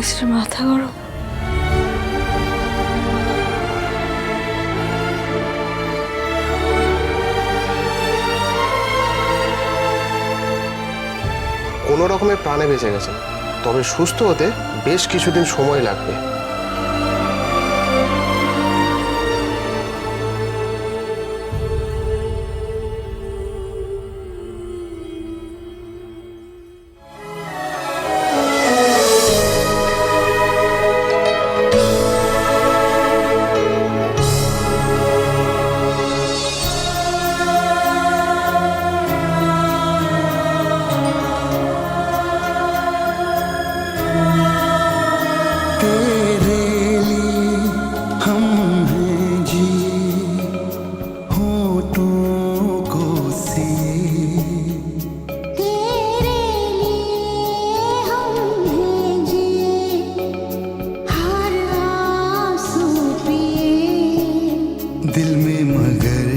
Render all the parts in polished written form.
Mister মাথা গরম, কোনো রকমের প্রাণে বেঁচে গেছেন, তবে সুস্থ হতে বেশ কিছুদিন সময় লাগবে। दिल में मगर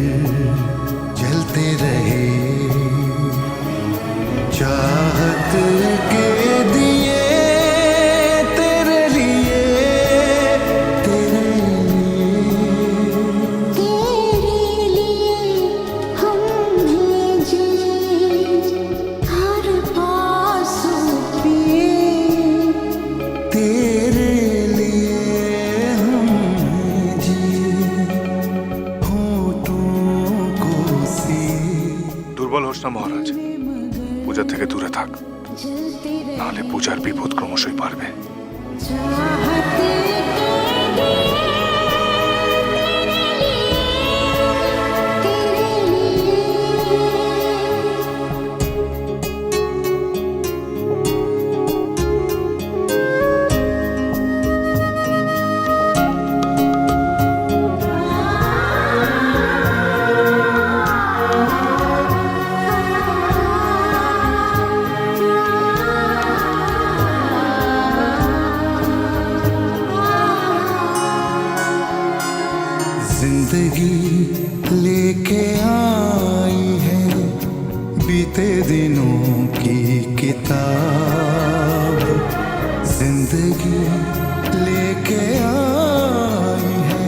जलते रहे चाहत के दिए तेरे लिए हम हैं जी हर आंसू पिए तेरे लिए हम हैं जी দুর্বল হোস না মহারাজ, পূজা থেকে দূরে থাক, নাহলে পূজার বিপদ ক্রমশই বাড়বে। जिंदगी लेके आई है बीते दिनों की किताब, जिंदगी लेके आई है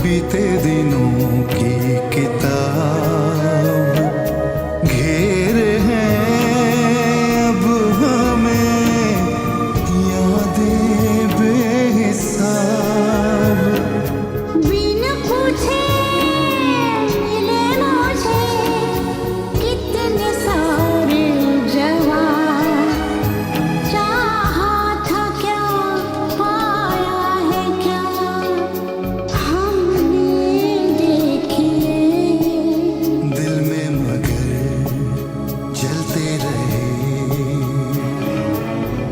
बीते दिनों की किताब, घेर है अब हमें यादें बेहिसाब। बिन पूछे मिले मुझे कितने सारे जवाब, चाहा था क्या पाया है क्या हमने देखिए दिल में मगर जलते रहे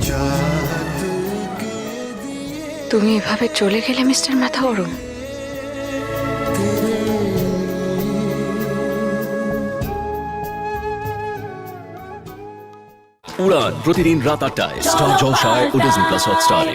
चाहत के दिए তুমি এভাবে চলে গেলে মিস্টার মাথা গরম, উড়ান প্রতিদিন রাত ৮টায় স্টার জলসায় ও ডিজনি প্লাস হটস্টারে।